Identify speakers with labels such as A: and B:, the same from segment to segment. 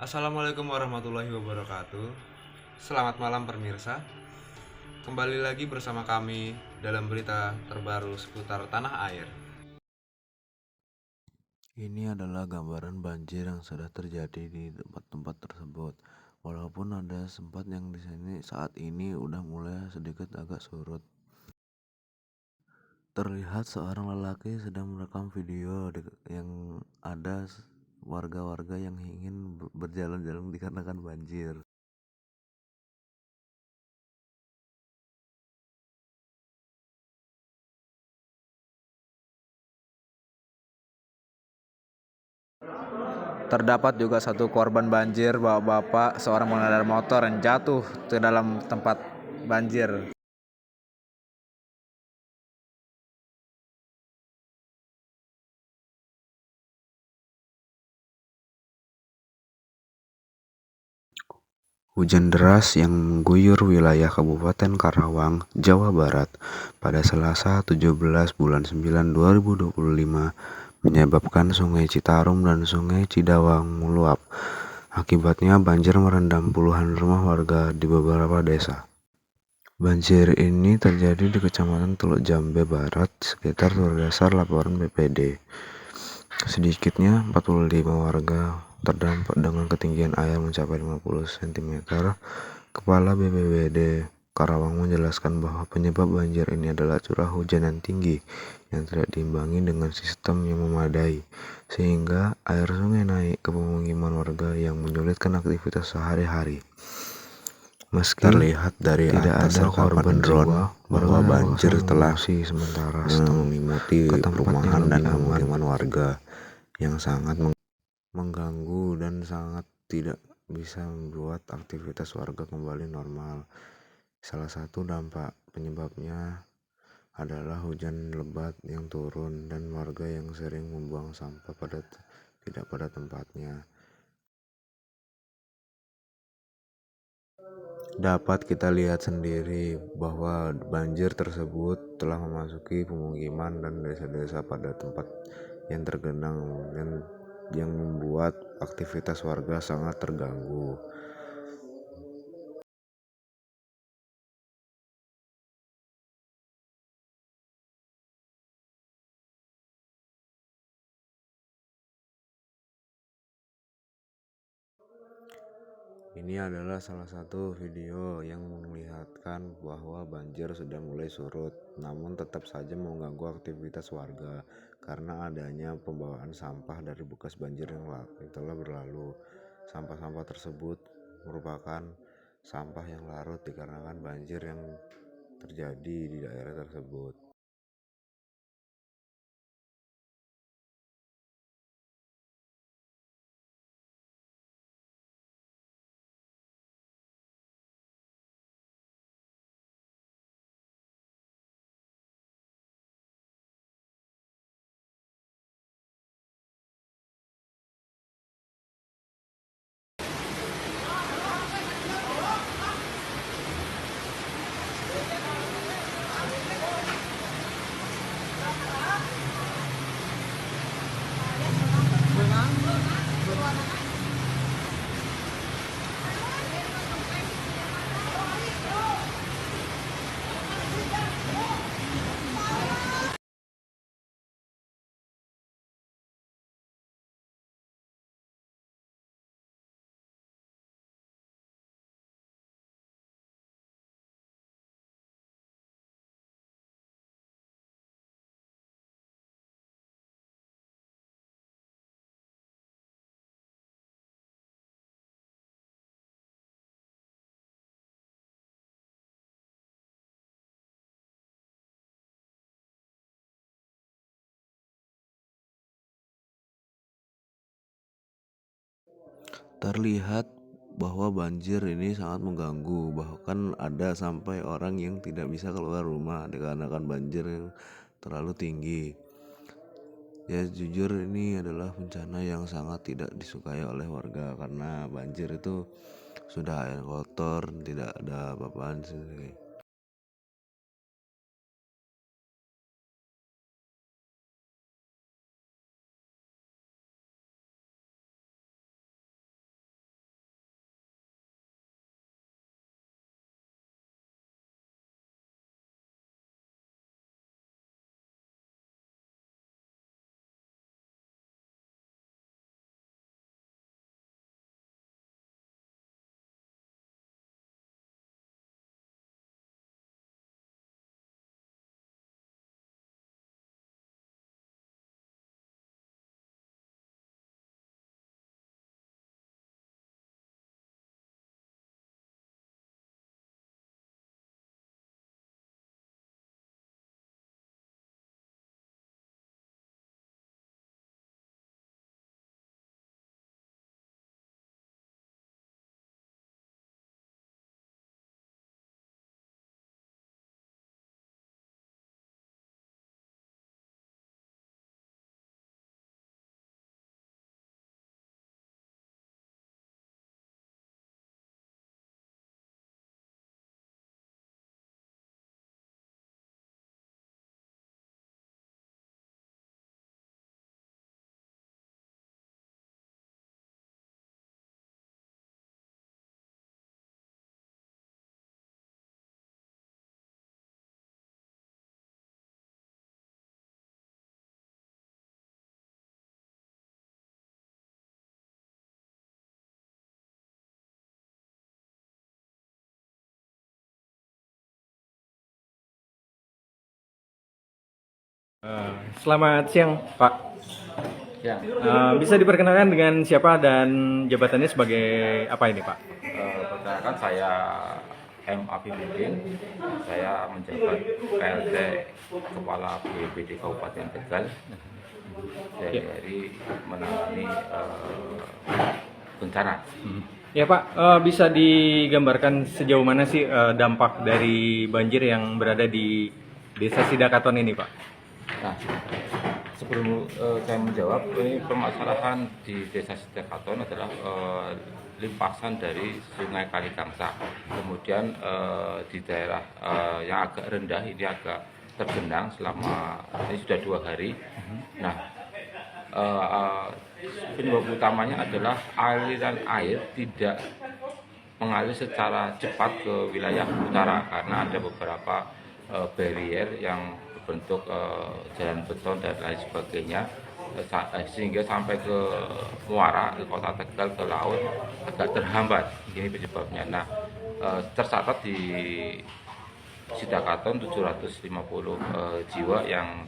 A: Assalamualaikum warahmatullahi wabarakatuh. Selamat malam pemirsa. Kembali lagi bersama kami dalam berita terbaru seputar tanah air.
B: Ini adalah gambaran banjir yang sudah terjadi di tempat-tempat tersebut. Walaupun ada sempat yang di sini saat ini udah mulai sedikit agak surut. Terlihat seorang lelaki sedang merekam video yang ada warga-warga yang ingin berjalan-jalan dikarenakan banjir.
C: Terdapat juga satu korban banjir, bapak-bapak seorang pengendara motor yang jatuh ke dalam tempat banjir.
B: Hujan deras yang mengguyur wilayah Kabupaten Karawang, Jawa Barat pada Selasa 17 bulan 9 2025 menyebabkan Sungai Citarum dan Sungai Cidawang meluap. Akibatnya banjir merendam puluhan rumah warga di beberapa desa. Banjir ini terjadi di Kecamatan Teluk Jambe Barat sekitar berdasar laporan BPD. Sedikitnya 45 warga terdampak dengan ketinggian air mencapai 50 cm. Kepala BPBD Karawang menjelaskan bahwa penyebab banjir ini adalah curah hujan yang tinggi yang tidak diimbangi dengan sistem yang memadai, sehingga air sungai naik ke pemukiman warga yang menyulitkan aktivitas sehari-hari. Meski terlihat dari tidak ada korban jiwa, bahwa banjir telah sementara meliputi perumahan dan pemukiman warga yang sangat mengganggu dan sangat tidak bisa membuat aktivitas warga kembali normal. Salah satu dampak penyebabnya adalah hujan lebat yang turun dan warga yang sering membuang sampah tidak pada tempatnya. Dapat kita lihat sendiri bahwa banjir tersebut telah memasuki pemukiman dan desa-desa pada tempat yang tergenang dan yang membuat aktivitas warga sangat terganggu. Ini adalah salah satu video yang memperlihatkan bahwa banjir sudah mulai surut, namun tetap saja mengganggu aktivitas warga karena adanya pembawaan sampah dari bekas banjir yang telah berlalu. Sampah-sampah tersebut merupakan sampah yang larut dikarenakan banjir yang terjadi di daerah tersebut. Terlihat bahwa banjir ini sangat mengganggu, bahkan ada sampai orang yang tidak bisa keluar rumah dikarenakan banjir yang terlalu tinggi. Ya jujur ini adalah bencana yang sangat tidak disukai oleh warga karena banjir itu sudah air kotor, tidak ada apa-apaan sih.
D: Selamat siang, Pak.
E: Ya,
D: Bisa diperkenalkan dengan siapa dan jabatannya sebagai apa ini, Pak?
E: perkenalkan saya M. Afifuddin. Saya menjabat PLT Kepala BPBD Kabupaten Tegal dari menangani bencana.
D: Ya, Pak, bisa digambarkan sejauh mana sih dampak dari banjir yang berada di Desa Sidakaton ini, Pak?
E: Nah, sebelum saya menjawab, ini permasalahan di Desa Sidakaton adalah limpasan dari Sungai Kaligangsa. Kemudian di daerah yang agak rendah ini agak tergenang selama ini sudah 2 hari. Nah, penyebab utamanya adalah aliran air tidak mengalir secara cepat ke wilayah utara karena ada beberapa barrier yang berbentuk jalan beton dan lain sebagainya, sehingga sampai ke muara, ke kota Tegal, ke laut agak terhambat. Ini penyebabnya. Nah, tercatat di Sidakaton 750 jiwa yang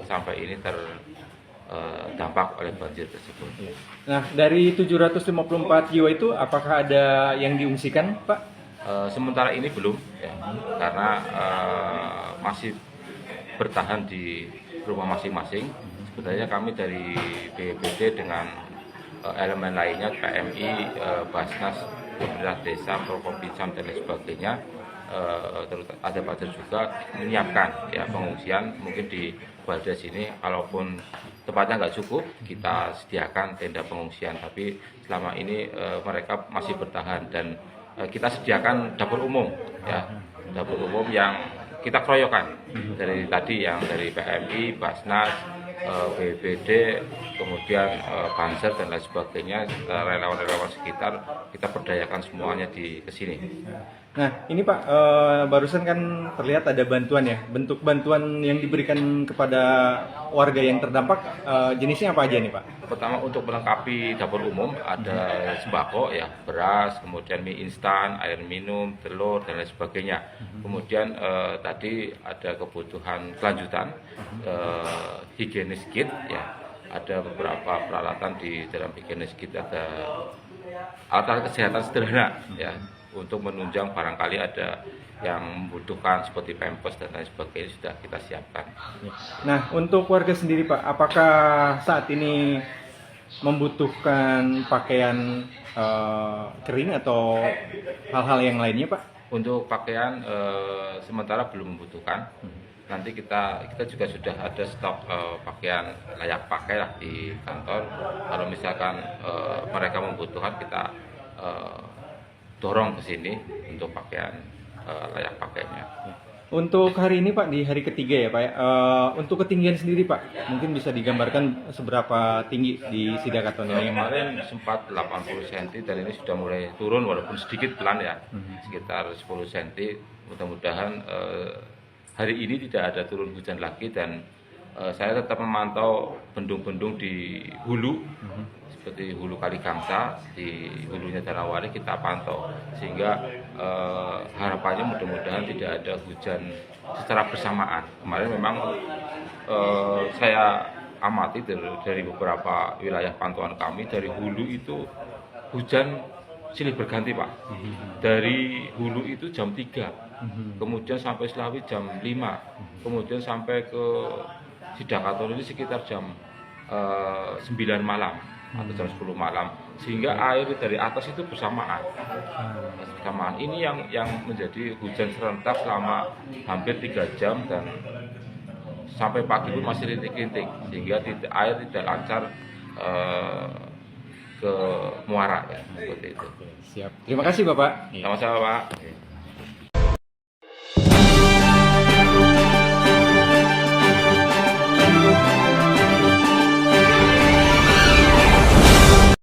E: sampai ini terdampak oleh banjir tersebut.
D: Nah, dari 754 jiwa itu apakah ada yang diungsikan, Pak?
E: Sementara ini belum, ya, karena masih bertahan di rumah masing-masing. Sebenarnya kami dari BPBD dengan elemen lainnya, PMI, Basnas, pemerintah desa, Prokopimsam dan lain sebagainya, ada Badar juga menyiapkan ya pengungsian. Mungkin di Balda sini, kalaupun tempatnya nggak cukup, kita sediakan tenda pengungsian. Tapi selama ini mereka masih bertahan dan kita sediakan dapur umum, ya, dapur umum yang kita keroyokan dari tadi, yang dari PMI, Basnas, BPBD, kemudian Banser dan lain sebagainya, relawan-relawan sekitar, kita perdayakan semuanya di kesini.
D: Nah, ini Pak, barusan kan terlihat ada bantuan ya. Bentuk bantuan yang diberikan kepada warga yang terdampak jenisnya apa aja nih, Pak?
E: Pertama, untuk melengkapi dapur umum ada sembako ya, beras, kemudian mie instan, air minum, telur dan lain sebagainya. Kemudian tadi ada kebutuhan kelanjutan, higienis kit ya. Ada beberapa peralatan di dalam higienis kit, ada alat kesehatan sederhana ya, untuk menunjang barangkali ada yang membutuhkan seperti pampers dan lain sebagainya sudah kita siapkan.
D: Nah, untuk warga sendiri Pak, apakah saat ini membutuhkan pakaian kering atau hal-hal yang lainnya Pak?
E: Untuk pakaian sementara belum membutuhkan. Nanti kita juga sudah ada stok pakaian layak pakai lah di kantor. Kalau misalkan mereka membutuhkan, kita dorong ke sini untuk pakaian layak pakainya.
D: Untuk hari ini Pak, di hari ketiga ya Pak ya, untuk ketinggian sendiri Pak, mungkin bisa digambarkan seberapa tinggi di Sidakaton ini?
E: Kemarin sempat 80 cm dan ini sudah mulai turun walaupun sedikit pelan ya, sekitar 10 cm. Mudah-mudahan hari ini tidak ada turun hujan lagi dan saya tetap memantau bendung-bendung di hulu, seperti hulu Kaligangsa, di hulunya Danawari kita pantau, sehingga harapannya mudah-mudahan tidak ada hujan secara bersamaan. Kemarin memang saya amati dari beberapa wilayah pantauan kami, dari hulu itu hujan silih berganti Pak. Dari hulu itu jam 3, kemudian sampai Selawi jam 5, kemudian sampai ke Sidakaton ini sekitar jam 9 malam atau jam 10 malam, sehingga air dari atas itu bersamaan. Ini yang menjadi hujan serentak selama hampir 3 jam dan sampai pagi pun masih rintik-rintik, sehingga air tidak lancar ke muara ya, seperti itu.
D: Siap. Terima kasih Bapak.
E: Sama-sama Pak.